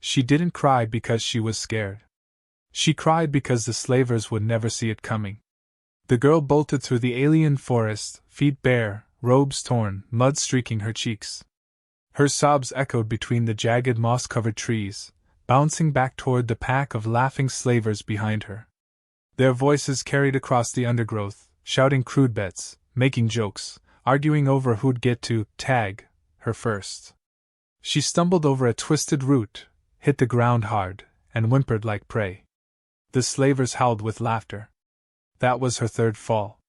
She didn't cry because she was scared. She cried because the slavers would never see it coming. The girl bolted through the alien forest, feet bare, robes torn, mud streaking her cheeks. Her sobs echoed between the jagged moss-covered trees, bouncing back toward the pack of laughing slavers behind her. Their voices carried across the undergrowth, shouting crude bets, making jokes, arguing over who'd get to tag her first. She stumbled over a twisted root, hit the ground hard, and whimpered like prey. The slavers howled with laughter. That was her third fall.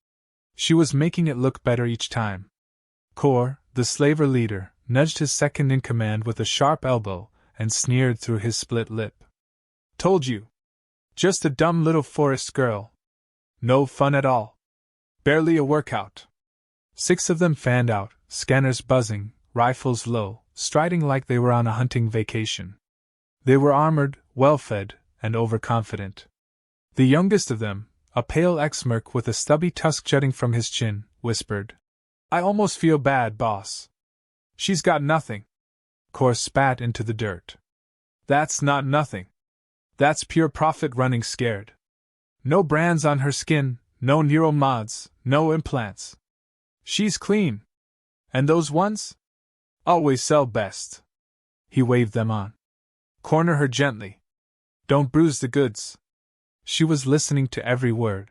She was making it look better each time. Kor, the slaver leader, nudged his second-in-command with a sharp elbow and sneered through his split lip. Told you. Just a dumb little forest girl. No fun at all. Barely a workout. 6 of them fanned out, scanners buzzing, rifles low, striding like they were on a hunting vacation. They were armored, well-fed, and overconfident. The youngest of them, a pale ex-merc with a stubby tusk jutting from his chin, whispered, I almost feel bad, boss. She's got nothing. Kor spat into the dirt. That's not nothing. That's pure profit running scared. No brands on her skin, no neuromods, no implants. She's clean. And those ones? Always sell best. He waved them on. Corner her gently. Don't bruise the goods. She was listening to every word.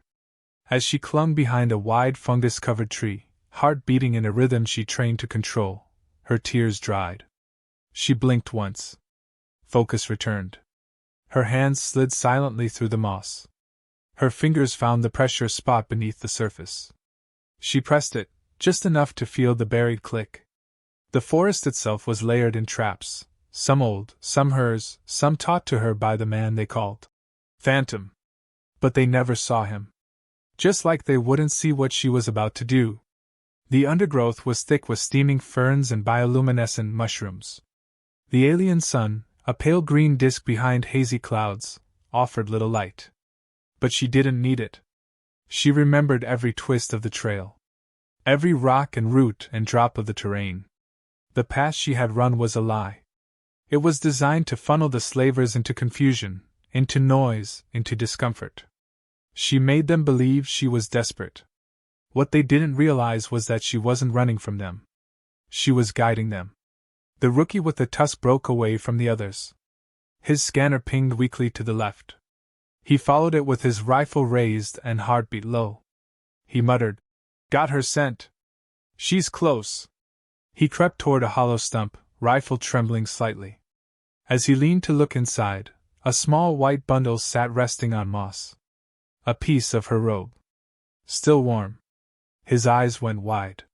As she clung behind a wide fungus-covered tree, heart beating in a rhythm she trained to control, her tears dried. She blinked once. Focus returned. Her hands slid silently through the moss. Her fingers found the pressure spot beneath the surface. She pressed it, just enough to feel the buried click. The forest itself was layered in traps, some old, some hers, some taught to her by the man they called Phantom. But they never saw him. Just like they wouldn't see what she was about to do. The undergrowth was thick with steaming ferns and bioluminescent mushrooms. The alien sun, a pale green disk behind hazy clouds, offered little light. But she didn't need it. She remembered every twist of the trail. Every rock and root and drop of the terrain. The path she had run was a lie. It was designed to funnel the slavers into confusion, into noise, into discomfort. She made them believe she was desperate. What they didn't realize was that she wasn't running from them. She was guiding them. The rookie with the tusk broke away from the others. His scanner pinged weakly to the left. He followed it with his rifle raised and heartbeat low. He muttered, Got her scent. She's close. He crept toward a hollow stump, rifle trembling slightly. As he leaned to look inside, a small white bundle sat resting on moss. A piece of her robe. Still warm. His eyes went wide.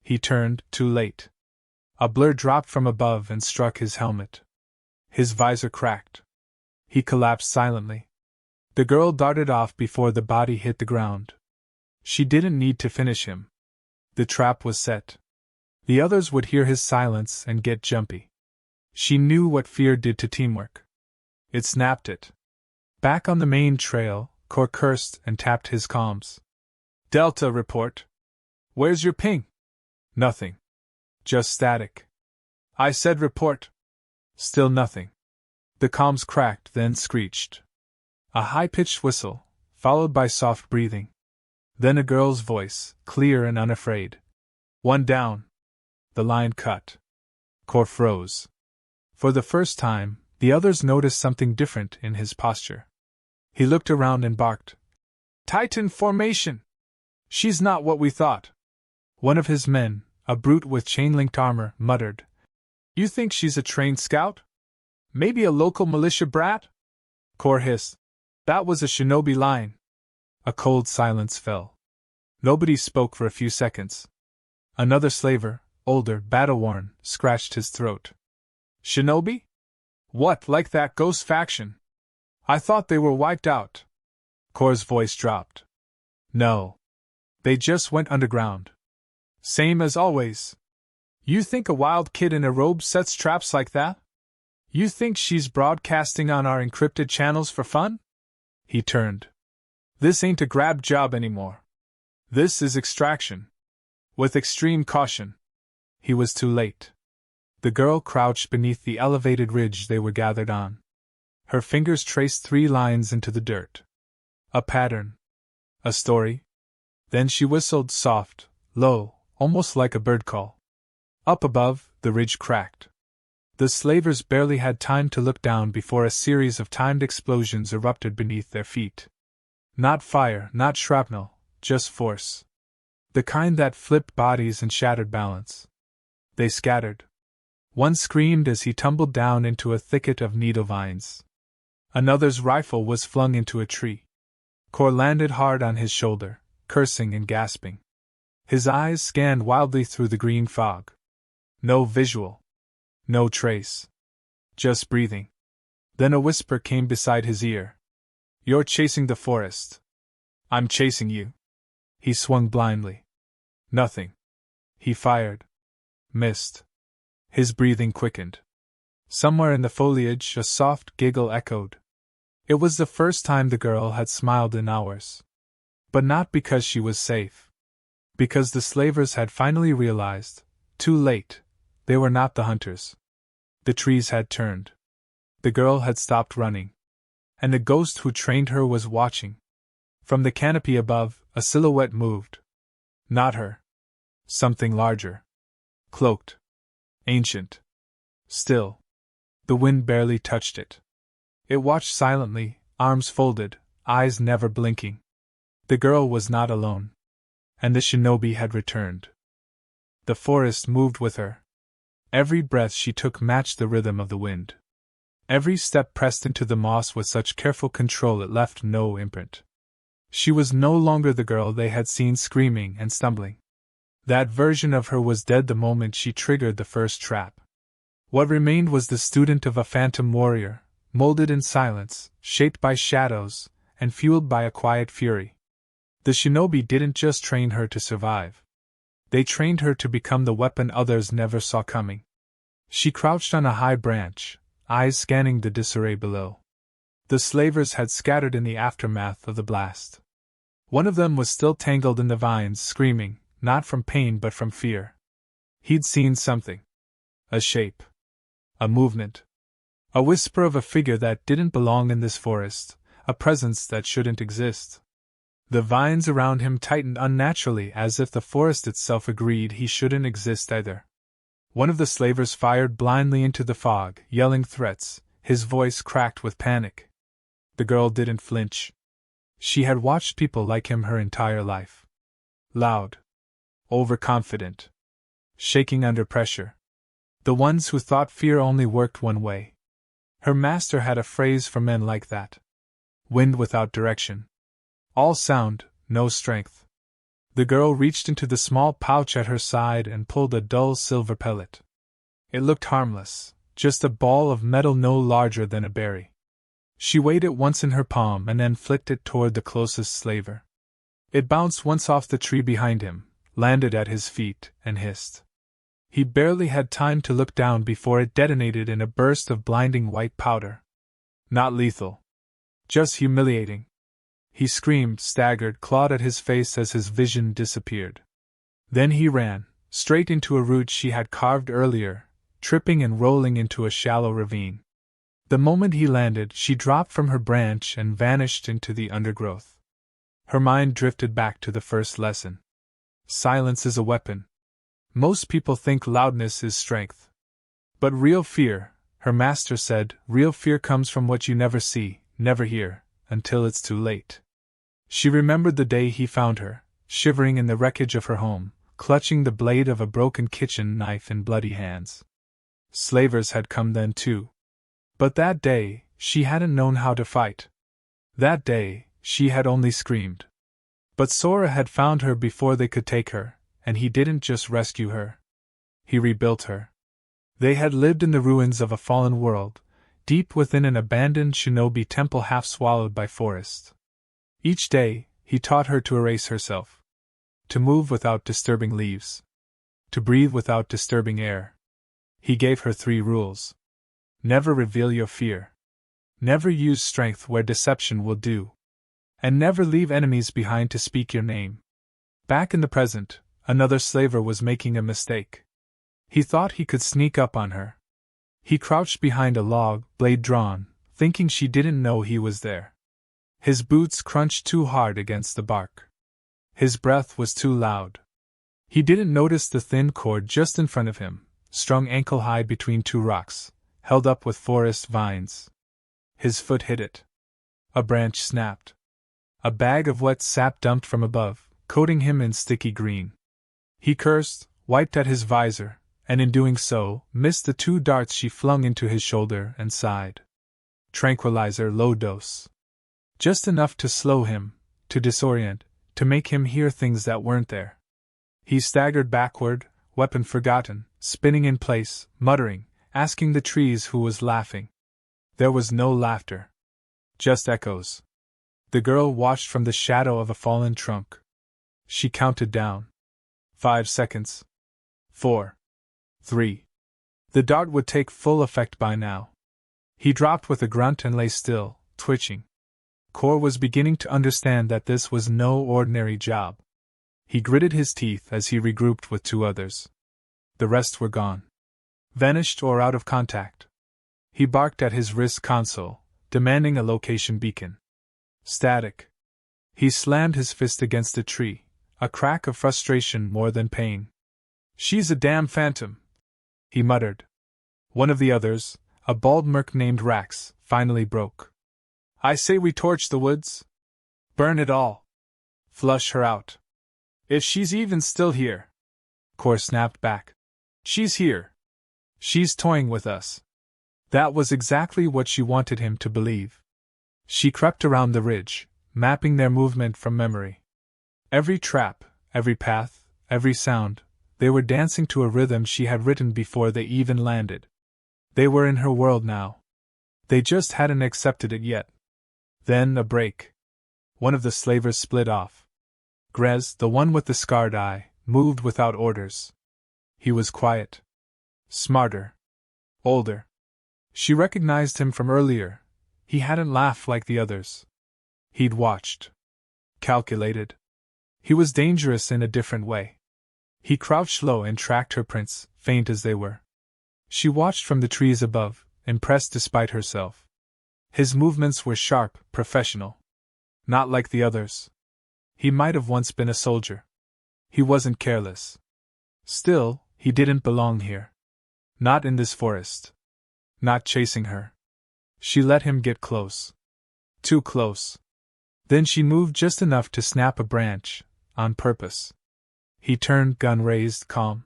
He turned, too late. A blur dropped from above and struck his helmet. His visor cracked. He collapsed silently. The girl darted off before the body hit the ground. She didn't need to finish him. The trap was set. The others would hear his silence and get jumpy. She knew what fear did to teamwork. It snapped it. Back on the main trail, Kor cursed and tapped his comms. Delta report. Where's your ping? Nothing. Just static. I said report. Still nothing. The comms cracked, then screeched. A high-pitched whistle, followed by soft breathing. Then a girl's voice, clear and unafraid. One down. The line cut. Kor froze. For the first time, the others noticed something different in his posture. He looked around and barked. Titan formation! She's not what we thought. One of his men, a brute with chain-linked armor, muttered. You think she's a trained scout? Maybe a local militia brat? Kor hissed. That was a Shinobi line. A cold silence fell. Nobody spoke for a few seconds. Another slaver, older, battle-worn, scratched his throat. Shinobi? What, like that ghost faction? I thought they were wiped out. Kor's voice dropped. No. They just went underground. Same as always. You think a wild kid in a robe sets traps like that? You think she's broadcasting on our encrypted channels for fun? He turned. This ain't a grab job anymore. This is extraction. With extreme caution. He was too late. The girl crouched beneath the elevated ridge they were gathered on. Her fingers traced 3 lines into the dirt. A pattern. A story. Then she whistled soft, low, almost like a bird call. Up above, the ridge cracked. The slavers barely had time to look down before a series of timed explosions erupted beneath their feet. Not fire, not shrapnel, just force. The kind that flipped bodies and shattered balance. They scattered. One screamed as he tumbled down into a thicket of needle vines. Another's rifle was flung into a tree. Kor landed hard on his shoulder, cursing and gasping. His eyes scanned wildly through the green fog. No visual. No trace. Just breathing. Then a whisper came beside his ear. "You're chasing the forest. I'm chasing you." He swung blindly. Nothing. He fired. Missed. His breathing quickened. Somewhere in the foliage a soft giggle echoed. It was the first time the girl had smiled in hours. But not because she was safe. Because the slavers had finally realized, too late, they were not the hunters. The trees had turned. The girl had stopped running. And the ghost who trained her was watching. From the canopy above, a silhouette moved. Not her. Something larger. Cloaked. Ancient. Still. The wind barely touched it. It watched silently, arms folded, eyes never blinking. The girl was not alone. And the shinobi had returned. The forest moved with her. Every breath she took matched the rhythm of the wind. Every step pressed into the moss with such careful control it left no imprint. She was no longer the girl they had seen screaming and stumbling. That version of her was dead the moment she triggered the first trap. What remained was the student of a phantom warrior, molded in silence, shaped by shadows, and fueled by a quiet fury. The shinobi didn't just train her to survive. They trained her to become the weapon others never saw coming. She crouched on a high branch, eyes scanning the disarray below. The slavers had scattered in the aftermath of the blast. One of them was still tangled in the vines, screaming, not from pain but from fear. He'd seen something. A shape. A movement. A whisper of a figure that didn't belong in this forest, a presence that shouldn't exist. The vines around him tightened unnaturally as if the forest itself agreed he shouldn't exist either. One of the slavers fired blindly into the fog, yelling threats, his voice cracked with panic. The girl didn't flinch. She had watched people like him her entire life. Loud. Overconfident. Shaking under pressure. The ones who thought fear only worked one way. Her master had a phrase for men like that. Wind without direction. All sound, no strength. The girl reached into the small pouch at her side and pulled a dull silver pellet. It looked harmless, just a ball of metal no larger than a berry. She weighed it once in her palm and then flicked it toward the closest slaver. It bounced once off the tree behind him, landed at his feet, and hissed. He barely had time to look down before it detonated in a burst of blinding white powder. Not lethal. Just humiliating. He screamed, staggered, clawed at his face as his vision disappeared. Then he ran, straight into a root she had carved earlier, tripping and rolling into a shallow ravine. The moment he landed, she dropped from her branch and vanished into the undergrowth. Her mind drifted back to the first lesson. Silence is a weapon. Most people think loudness is strength. But real fear, her master said, real fear comes from what you never see, never hear, until it's too late. She remembered the day he found her, shivering in the wreckage of her home, clutching the blade of a broken kitchen knife in bloody hands. Slavers had come then too. But that day, she hadn't known how to fight. That day, she had only screamed. But Sora had found her before they could take her, and he didn't just rescue her. He rebuilt her. They had lived in the ruins of a fallen world, deep within an abandoned shinobi temple half swallowed by forest. Each day, he taught her to erase herself. To move without disturbing leaves. To breathe without disturbing air. He gave her 3 rules. Never reveal your fear. Never use strength where deception will do. And never leave enemies behind to speak your name. Back in the present, another slaver was making a mistake. He thought he could sneak up on her. He crouched behind a log, blade drawn, thinking she didn't know he was there. His boots crunched too hard against the bark. His breath was too loud. He didn't notice the thin cord just in front of him, strung ankle-high between two rocks, held up with forest vines. His foot hit it. A branch snapped. A bag of wet sap dumped from above, coating him in sticky green. He cursed, wiped at his visor, and in doing so, missed the 2 darts she flung into his shoulder and sighed. Tranquilizer low dose. Just enough to slow him, to disorient, to make him hear things that weren't there. He staggered backward, weapon forgotten, spinning in place, muttering, asking the trees who was laughing. There was no laughter. Just echoes. The girl watched from the shadow of a fallen trunk. She counted down. 5 seconds. 4. 3. The dart would take full effect by now. He dropped with a grunt and lay still, twitching. Kor was beginning to understand that this was no ordinary job. He gritted his teeth as he regrouped with 2 others. The rest were gone. Vanished or out of contact. He barked at his wrist console, demanding a location beacon. Static. He slammed his fist against a tree, a crack of frustration more than pain. "She's a damn phantom," he muttered. One of the others, a bald merc named Rax, finally broke. "I say we torch the woods? Burn it all. Flush her out. If she's even still here." Kor snapped back. "She's here. She's toying with us." That was exactly what she wanted him to believe. She crept around the ridge, mapping their movement from memory. Every trap, every path, every sound, they were dancing to a rhythm she had written before they even landed. They were in her world now. They just hadn't accepted it yet. Then a break. One of the slavers split off. Grez, the one with the scarred eye, moved without orders. He was quiet. Smarter. Older. She recognized him from earlier. He hadn't laughed like the others. He'd watched. Calculated. He was dangerous in a different way. He crouched low and tracked her prints, faint as they were. She watched from the trees above, impressed despite herself. His movements were sharp, professional. Not like the others. He might have once been a soldier. He wasn't careless. Still, he didn't belong here. Not in this forest. Not chasing her. She let him get close. Too close. Then she moved just enough to snap a branch, on purpose. He turned, gun raised, calm.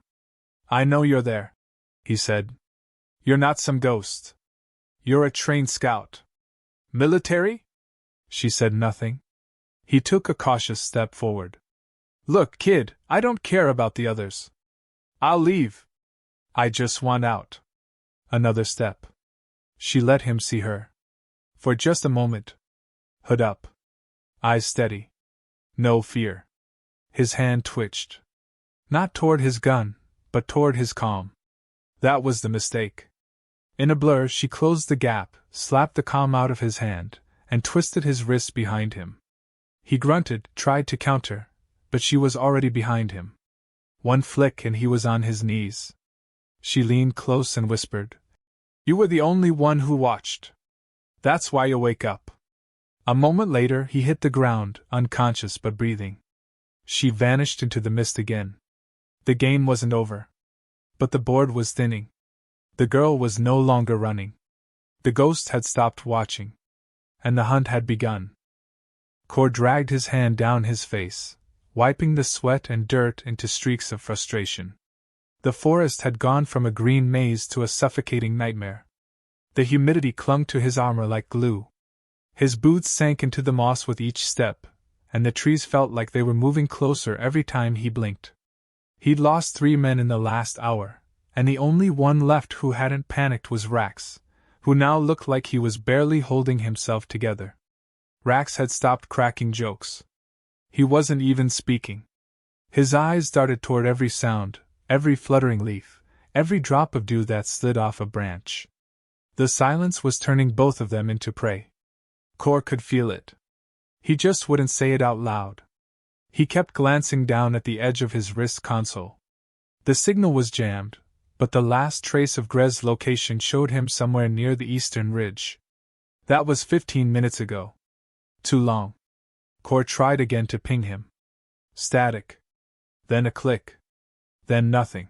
"I know you're there," he said. "You're not some ghost. You're a trained scout." "Military?" She said nothing. He took a cautious step forward. "Look, kid, I don't care about the others. I'll leave. I just want out." Another step. She let him see her. For just a moment. Hood up. Eyes steady. No fear. His hand twitched. Not toward his gun, but toward his calm. That was the mistake. In a blur, she closed the gap, slapped the calm out of his hand, and twisted his wrist behind him. He grunted, tried to counter, but she was already behind him. One flick and he was on his knees. She leaned close and whispered, "You were the only one who watched. That's why you wake up." A moment later, he hit the ground, unconscious but breathing. She vanished into the mist again. The game wasn't over. But the board was thinning. The girl was no longer running. The ghost had stopped watching. And the hunt had begun. Kor dragged his hand down his face, wiping the sweat and dirt into streaks of frustration. The forest had gone from a green maze to a suffocating nightmare. The humidity clung to his armor like glue. His boots sank into the moss with each step, and the trees felt like they were moving closer every time he blinked. He'd lost 3 men in the last hour, and the only one left who hadn't panicked was Rax, who now looked like he was barely holding himself together. Rax had stopped cracking jokes. He wasn't even speaking. His eyes darted toward every sound, every fluttering leaf, every drop of dew that slid off a branch. The silence was turning both of them into prey. Kor could feel it. He just wouldn't say it out loud. He kept glancing down at the edge of his wrist console. The signal was jammed, but the last trace of Grez's location showed him somewhere near the eastern ridge. That was 15 minutes ago. Too long. Kor tried again to ping him. Static. Then a click. Then nothing.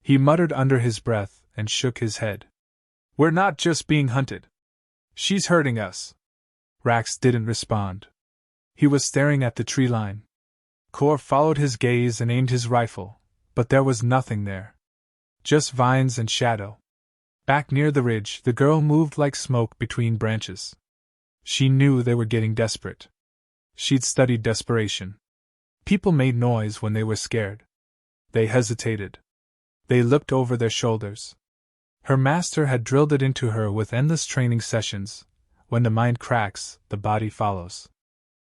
He muttered under his breath and shook his head. We're not just being hunted. She's hurting us. Rax didn't respond. He was staring at the tree line. Kor followed his gaze and aimed his rifle, but there was nothing there. Just vines and shadow. Back near the ridge, the girl moved like smoke between branches. She knew they were getting desperate. She'd studied desperation. People made noise when they were scared. They hesitated. They looked over their shoulders. Her master had drilled it into her with endless training sessions. When the mind cracks, the body follows.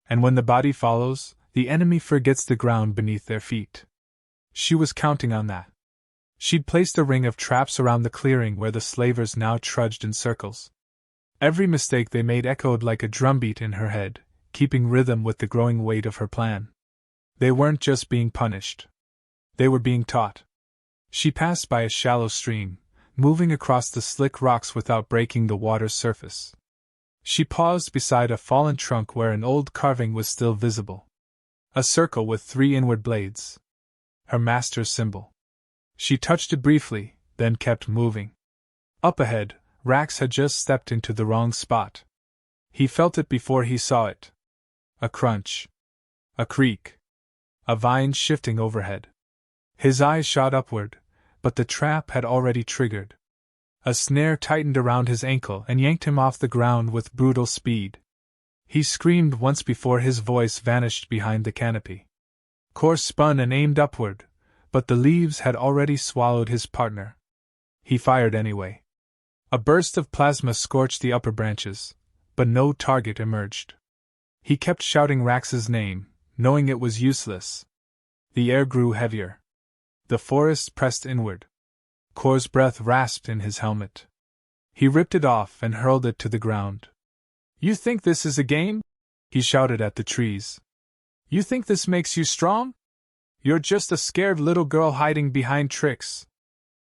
And when the body follows, the enemy forgets the ground beneath their feet. She was counting on that. She'd placed a ring of traps around the clearing where the slavers now trudged in circles. Every mistake they made echoed like a drumbeat in her head, keeping rhythm with the growing weight of her plan. They weren't just being punished. They were being taught. She passed by a shallow stream, moving across the slick rocks without breaking the water's surface. She paused beside a fallen trunk where an old carving was still visible. A circle with 3 inward blades. Her master's symbol. She touched it briefly, then kept moving. Up ahead, Rax had just stepped into the wrong spot. He felt it before he saw it. A crunch. A creak. A vine shifting overhead. His eyes shot upward, but the trap had already triggered. A snare tightened around his ankle and yanked him off the ground with brutal speed. He screamed once before his voice vanished behind the canopy. Kor spun and aimed upward, but the leaves had already swallowed his partner. He fired anyway. A burst of plasma scorched the upper branches, but no target emerged. He kept shouting Rax's name, knowing it was useless. The air grew heavier. The forest pressed inward. Kor's breath rasped in his helmet. He ripped it off and hurled it to the ground. You think this is a game? He shouted at the trees. You think this makes you strong? You're just a scared little girl hiding behind tricks.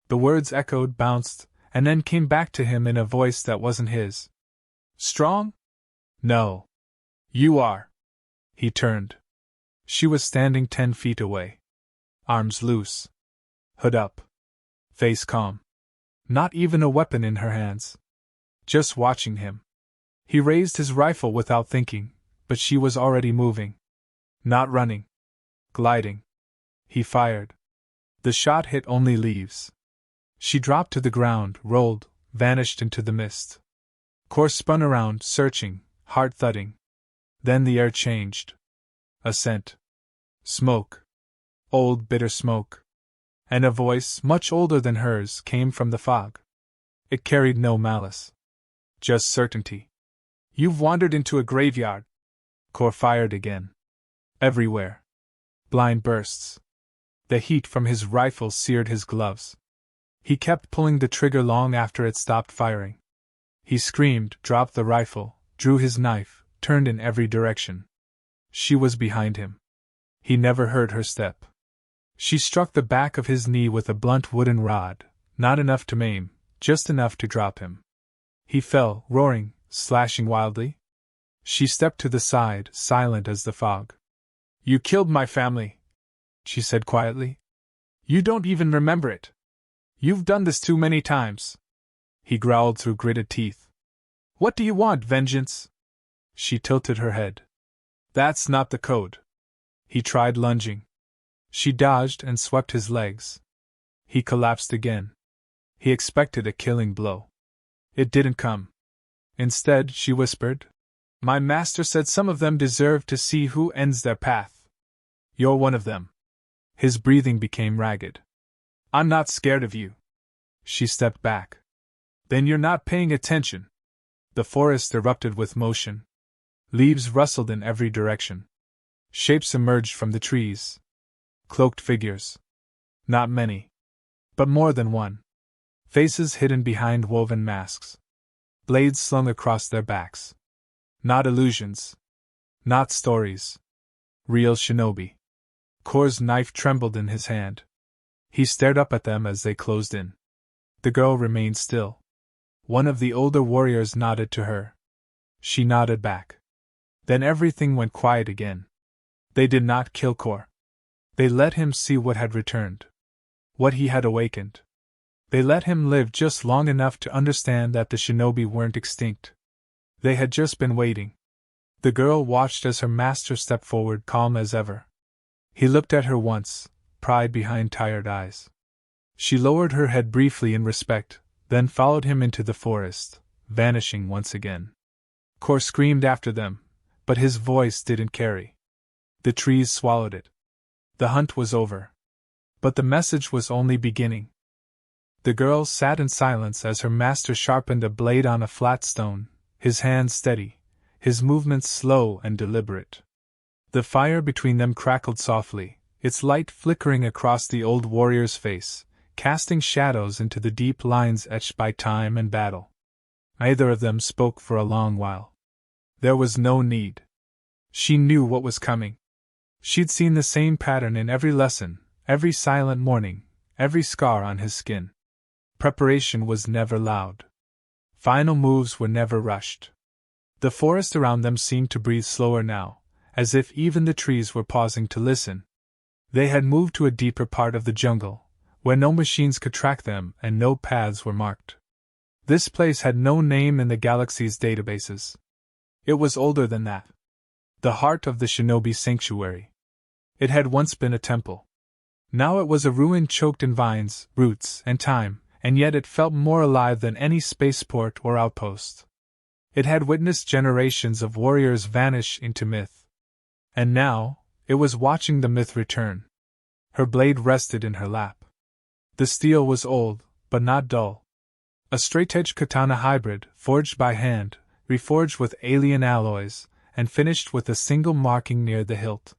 The words echoed, bounced, and then came back to him in a voice that wasn't his. Strong? No. You are. He turned. She was standing 10 feet away. Arms loose. Hood up. Face calm. Not even a weapon in her hands. Just watching him. He raised his rifle without thinking, but she was already moving. Not running. Gliding. He fired. The shot hit only leaves. She dropped to the ground, rolled, vanished into the mist. Kor spun around, searching, heart thudding. Then the air changed. A scent. Smoke. Old bitter smoke. And a voice, much older than hers, came from the fog. It carried no malice. Just certainty. You've wandered into a graveyard. Kor fired again. Everywhere. Blind bursts. The heat from his rifle seared his gloves. He kept pulling the trigger long after it stopped firing. He screamed, dropped the rifle, drew his knife, turned in every direction. She was behind him. He never heard her step. She struck the back of his knee with a blunt wooden rod, not enough to maim, just enough to drop him. He fell, roaring, slashing wildly. She stepped to the side, silent as the fog. You killed my family, she said quietly. You don't even remember it. You've done this too many times. He growled through gritted teeth. What do you want, vengeance? She tilted her head. That's not the code. He tried lunging. She dodged and swept his legs. He collapsed again. He expected a killing blow. It didn't come. Instead, she whispered, My master said some of them deserve to see who ends their path. You're one of them. His breathing became ragged. I'm not scared of you. She stepped back. Then you're not paying attention. The forest erupted with motion. Leaves rustled in every direction. Shapes emerged from the trees. Cloaked figures. Not many. But more than one. Faces hidden behind woven masks. Blades slung across their backs. Not illusions. Not stories. Real shinobi. Kor's knife trembled in his hand. He stared up at them as they closed in. The girl remained still. One of the older warriors nodded to her. She nodded back. Then everything went quiet again. They did not kill Kor. They let him see what had returned. What he had awakened. They let him live just long enough to understand that the shinobi weren't extinct. They had just been waiting. The girl watched as her master stepped forward, calm as ever. He looked at her once, pride behind tired eyes. She lowered her head briefly in respect, then followed him into the forest, vanishing once again. Kor screamed after them, but his voice didn't carry. The trees swallowed it. The hunt was over. But the message was only beginning. The girl sat in silence as her master sharpened a blade on a flat stone, his hands steady, his movements slow and deliberate. The fire between them crackled softly, its light flickering across the old warrior's face, casting shadows into the deep lines etched by time and battle. Neither of them spoke for a long while. There was no need. She knew what was coming. She'd seen the same pattern in every lesson, every silent morning, every scar on his skin. Preparation was never loud. Final moves were never rushed. The forest around them seemed to breathe slower now, as if even the trees were pausing to listen. They had moved to a deeper part of the jungle, where no machines could track them and no paths were marked. This place had no name in the galaxy's databases. It was older than that. The heart of the shinobi sanctuary. It had once been a temple. Now it was a ruin choked in vines, roots, and time, and yet it felt more alive than any spaceport or outpost. It had witnessed generations of warriors vanish into myth. And now, it was watching the myth return. Her blade rested in her lap. The steel was old, but not dull. A straight-edged katana hybrid, forged by hand, reforged with alien alloys, and finished with a single marking near the hilt.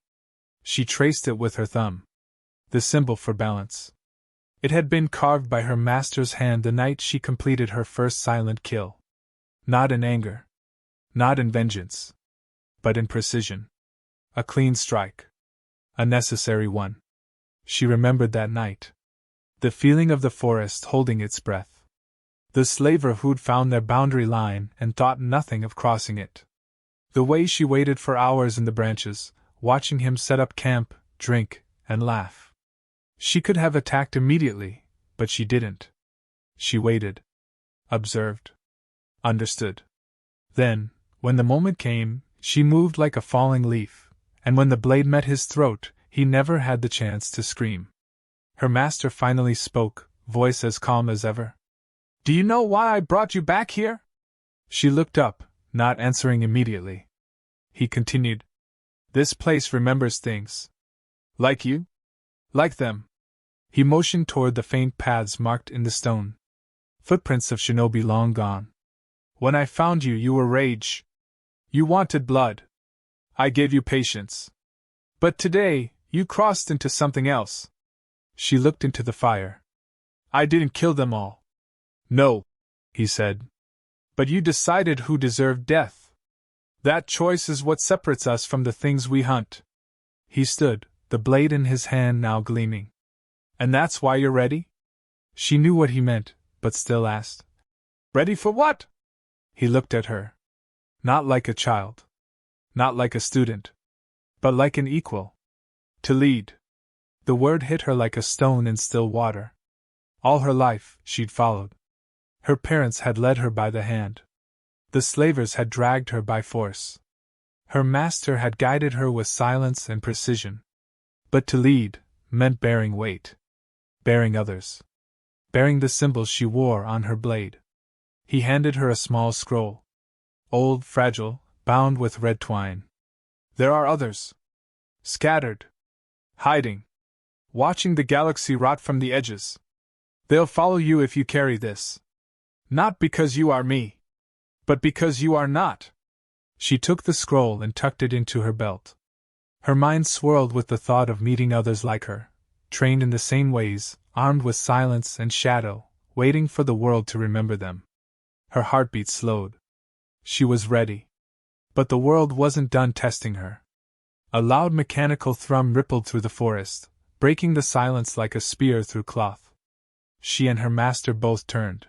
She traced it with her thumb. The symbol for balance. It had been carved by her master's hand the night she completed her first silent kill. Not in anger. Not in vengeance. But in precision. A clean strike. A necessary one. She remembered that night. The feeling of the forest holding its breath. The slaver who'd found their boundary line and thought nothing of crossing it. The way she waited for hours in the branches, watching him set up camp, drink, and laugh. She could have attacked immediately, but she didn't. She waited. Observed. Understood. Then, when the moment came, she moved like a falling leaf, and when the blade met his throat, he never had the chance to scream. Her master finally spoke, voice as calm as ever. "Do you know why I brought you back here?" She looked up, not answering immediately. He continued. "This place remembers things. Like you? Like them." He motioned toward the faint paths marked in the stone. Footprints of shinobi long gone. "When I found you, you were rage. You wanted blood. I gave you patience. But today, you crossed into something else." She looked into the fire. "I didn't kill them all." "No," he said. "But you decided who deserved death. That choice is what separates us from the things we hunt." He stood, the blade in his hand now gleaming. "And that's why you're ready?" She knew what he meant, but still asked. "Ready for what?" He looked at her. Not like a child. Not like a student. But like an equal. To lead. The word hit her like a stone in still water. All her life, she'd followed. Her parents had led her by the hand. The slavers had dragged her by force. Her master had guided her with silence and precision. But to lead meant bearing weight. Bearing others. Bearing the symbols she wore on her blade. He handed her a small scroll. Old, fragile, bound with red twine. "There are others. Scattered. Hiding. Watching the galaxy rot from the edges. They'll follow you if you carry this. Not because you are me. But because you are not." She took the scroll and tucked it into her belt. Her mind swirled with the thought of meeting others like her, trained in the same ways, armed with silence and shadow, waiting for the world to remember them. Her heartbeat slowed. She was ready. But the world wasn't done testing her. A loud mechanical thrum rippled through the forest, breaking the silence like a spear through cloth. She and her master both turned.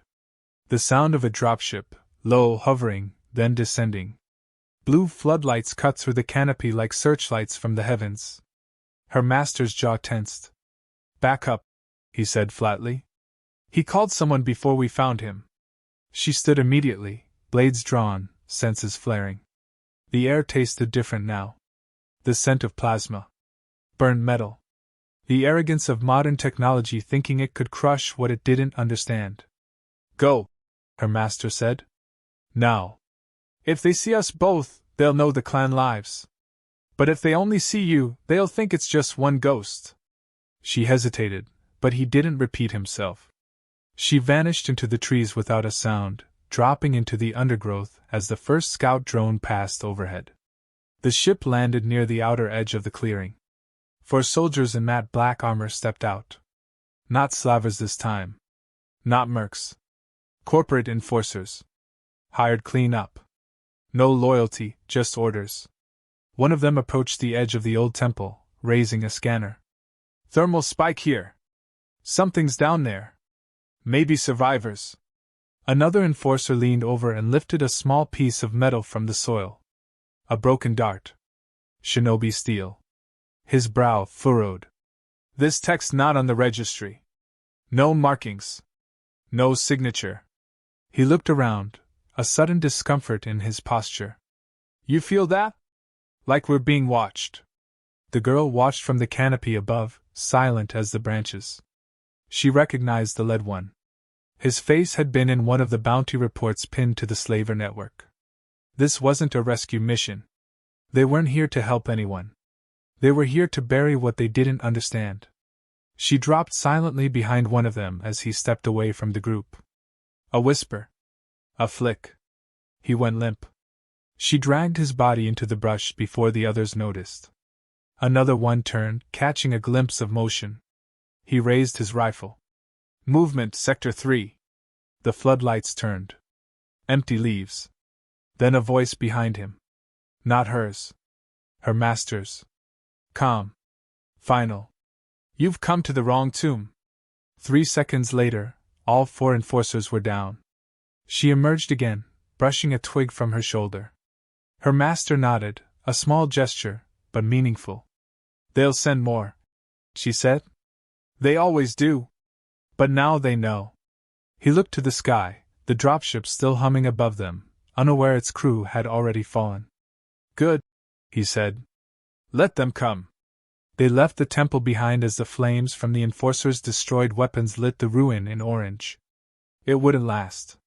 The sound of a dropship, low, hovering, then descending. Blue floodlights cut through the canopy like searchlights from the heavens. Her master's jaw tensed. "Back up," he said flatly. "He called someone before we found him." She stood immediately, blades drawn, senses flaring. The air tasted different now. The scent of plasma. Burned metal. The arrogance of modern technology thinking it could crush what it didn't understand. "Go," her master said. "Now. If they see us both, they'll know the clan lives. But if they only see you, they'll think it's just one ghost." She hesitated, but he didn't repeat himself. She vanished into the trees without a sound, dropping into the undergrowth as the first scout drone passed overhead. The ship landed near the outer edge of the clearing. 4 soldiers in matte black armor stepped out. Not slavers this time. Not mercs. Corporate enforcers. Hired clean up. No loyalty, just orders. One of them approached the edge of the old temple, raising a scanner. "Thermal spike here. Something's down there. Maybe survivors." Another enforcer leaned over and lifted a small piece of metal from the soil. A broken dart. Shinobi steel. His brow furrowed. "This text not on the registry. No markings. No signature." He looked around, a sudden discomfort in his posture. "You feel that? Like we're being watched." The girl watched from the canopy above, silent as the branches. She recognized the lead one. His face had been in one of the bounty reports pinned to the slaver network. This wasn't a rescue mission. They weren't here to help anyone. They were here to bury what they didn't understand. She dropped silently behind one of them as he stepped away from the group. A whisper. A flick. He went limp. She dragged his body into the brush before the others noticed. Another one turned, catching a glimpse of motion. He raised his rifle. "Movement, Sector 3. The floodlights turned. Empty leaves. Then a voice behind him. Not hers. Her master's. Calm. Final. "You've come to the wrong tomb." 3 seconds later, all 4 enforcers were down. She emerged again, brushing a twig from her shoulder. Her master nodded, a small gesture, but meaningful. "They'll send more," she said. "They always do. But now they know." He looked to the sky, the dropship still humming above them, unaware its crew had already fallen. "Good," he said. "Let them come." They left the temple behind as the flames from the enforcers' destroyed weapons lit the ruin in orange. It wouldn't last.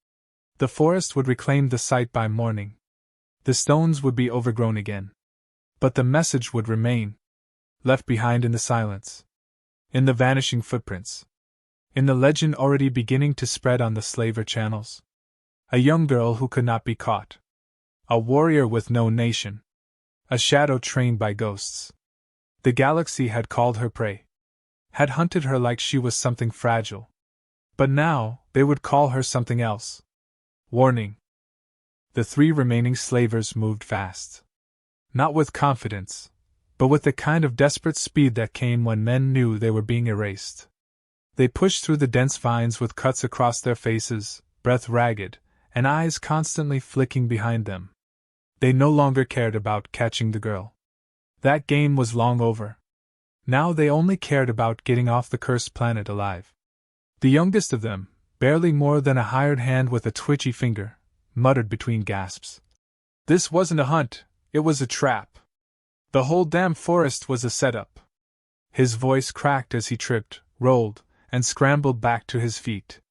The forest would reclaim the site by morning. The stones would be overgrown again. But the message would remain. Left behind in the silence. In the vanishing footprints. In the legend already beginning to spread on the slaver channels. A young girl who could not be caught. A warrior with no nation. A shadow trained by ghosts. The galaxy had called her prey. Had hunted her like she was something fragile. But now, they would call her something else. Warning. The 3 remaining slavers moved fast. Not with confidence, but with the kind of desperate speed that came when men knew they were being erased. They pushed through the dense vines with cuts across their faces, breath ragged, and eyes constantly flicking behind them. They no longer cared about catching the girl. That game was long over. Now they only cared about getting off the cursed planet alive. The youngest of them, barely more than a hired hand with a twitchy finger, muttered between gasps. "This wasn't a hunt, it was a trap. The whole damn forest was a setup." His voice cracked as he tripped, rolled, and scrambled back to his feet.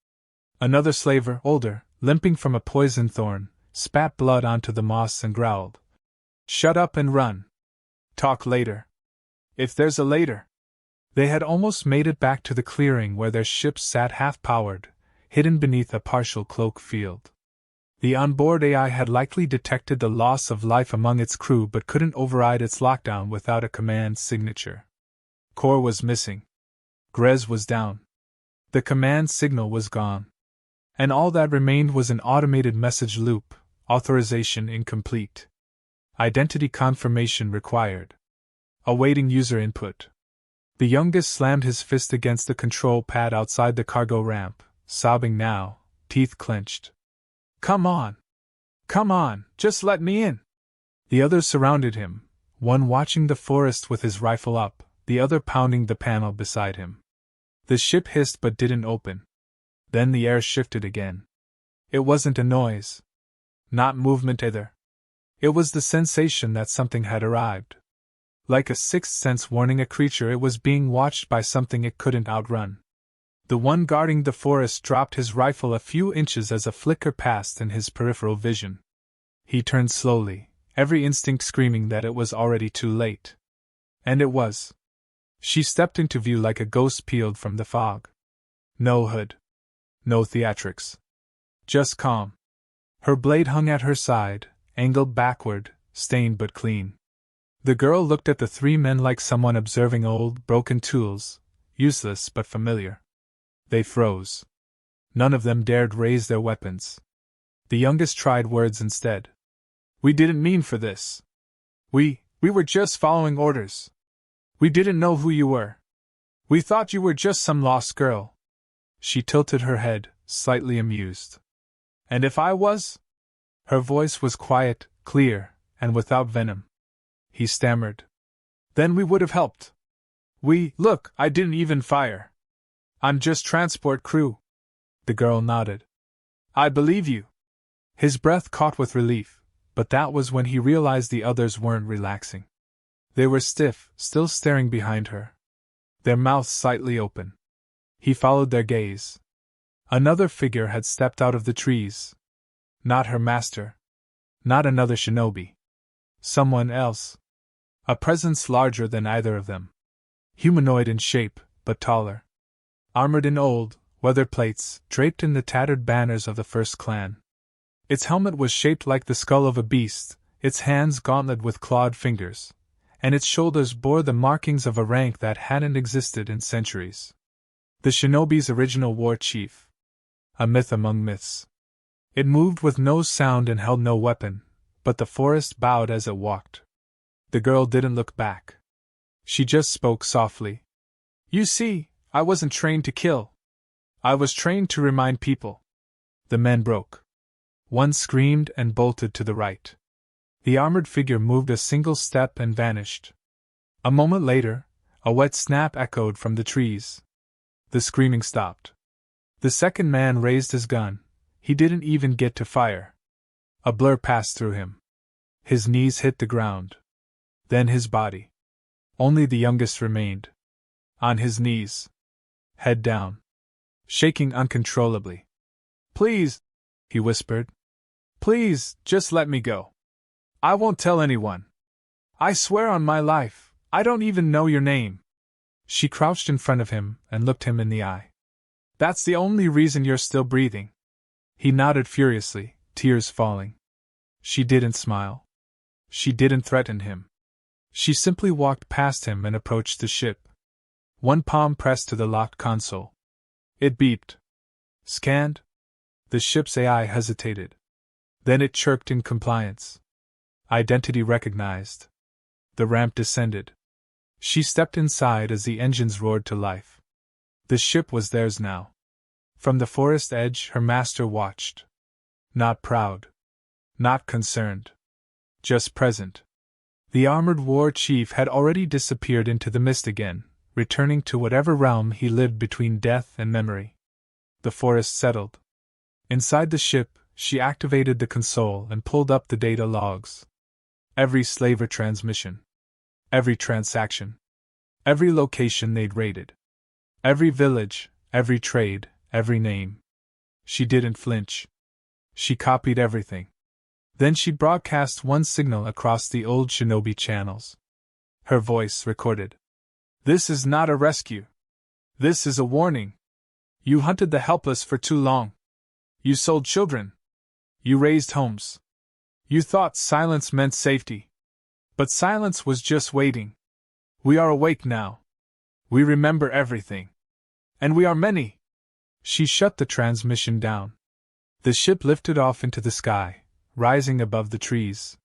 Another slaver, older, limping from a poison thorn, spat blood onto the moss and growled. "Shut up and run. Talk later. If there's a later." They had almost made it back to the clearing where their ship sat half-powered, hidden beneath a partial cloak field. The onboard AI had likely detected the loss of life among its crew but couldn't override its lockdown without a command signature. Core was missing. Grez was down. The command signal was gone. And all that remained was an automated message loop, authorization The youngest slammed his fist against the control pad outside the cargo ramp, sobbing now, teeth clenched. Come on! Come on, just let me in! The others surrounded him, one watching the forest with his rifle up, the other pounding the panel beside him. The ship hissed but didn't open. Then the air shifted again. It wasn't a noise. Not movement either. It was the sensation that something had arrived. Like a sixth sense warning a creature it was being watched by something it couldn't outrun. The one guarding the forest dropped his rifle a few inches as a flicker passed in his peripheral vision. He turned slowly, every instinct screaming that it was already too late. And it was. She stepped into view like a ghost peeled from the fog. No hood. No theatrics. Just calm. Her blade hung at her side, angled backward, stained but clean. The girl looked at the three men like someone observing old, broken tools, useless but familiar. They froze. None of them dared raise their weapons. The youngest tried words instead. We didn't mean for this. We were just following orders. We didn't know who you were. We thought you were just some lost girl. She tilted her head, slightly amused. And if I was? Her voice was quiet, clear, and without venom. He stammered. Then we would have helped. Look, I didn't even fire. I'm just transport crew. The girl nodded. I believe you. His breath caught with relief, but that was when he realized the others weren't relaxing. They were stiff, still staring behind her. Their mouths slightly open. He followed their gaze. Another figure had stepped out of the trees. Not her master. Not another shinobi. Someone else. A presence larger than either of them. Humanoid in shape, but taller. Armored in old, weather plates, draped in the tattered banners of the first clan. Its helmet was shaped like the skull of a beast, its hands gauntlet with clawed fingers, and its shoulders bore the markings of a rank that hadn't existed in centuries. The shinobi's original warchief. A myth among myths. It moved with no sound and held no weapon, but the forest bowed as it walked. The girl didn't look back. She just spoke softly. You see, I wasn't trained to kill. I was trained to remind people. The men broke. One screamed and bolted to the right. The armored figure moved a single step and vanished. A moment later, a wet snap echoed from the trees. The screaming stopped. The second man raised his gun. He didn't even get to fire. A blur passed through him. His knees hit the ground. Then his body. Only the youngest remained. On his knees. Head down. Shaking uncontrollably. Please, he whispered. Please, just let me go. I won't tell anyone. I swear on my life, I don't even know your name. She crouched in front of him and looked him in the eye. That's the only reason you're still breathing. He nodded furiously, tears falling. She didn't smile. She didn't threaten him. She simply walked past him and approached the ship. One palm pressed to the locked console. It beeped. Scanned? The ship's AI hesitated. Then it chirped in compliance. Identity recognized. The ramp descended. She stepped inside as the engines roared to life. The ship was theirs now. From the forest edge, her master watched. Not proud. Not concerned. Just present. The armored war chief had already disappeared into the mist again, returning to whatever realm he lived between death and memory. The forest settled. Inside the ship, she activated the console and pulled up the data logs. Every slaver transmission. Every transaction. Every location they'd raided. Every village, every trade, every name. She didn't flinch. She copied everything. Then she broadcast one signal across the old shinobi channels. Her voice recorded. This is not a rescue. This is a warning. You hunted the helpless for too long. You sold children. You raised homes. You thought silence meant safety. But silence was just waiting. We are awake now. We remember everything. And we are many. She shut the transmission down. The ship lifted off into the sky, rising above the trees.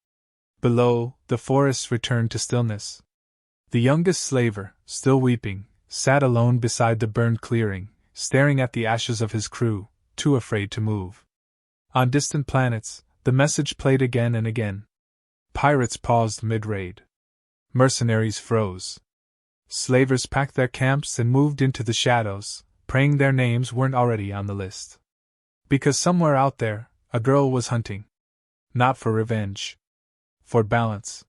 Below, the forest returned to stillness. The youngest slaver, still weeping, sat alone beside the burned clearing, staring at the ashes of his crew, too afraid to move. On distant planets, the message played again and again. Pirates paused mid-raid. Mercenaries froze. Slavers packed their camps and moved into the shadows, praying their names weren't already on the list. Because somewhere out there, a girl was hunting. Not for revenge. For balance.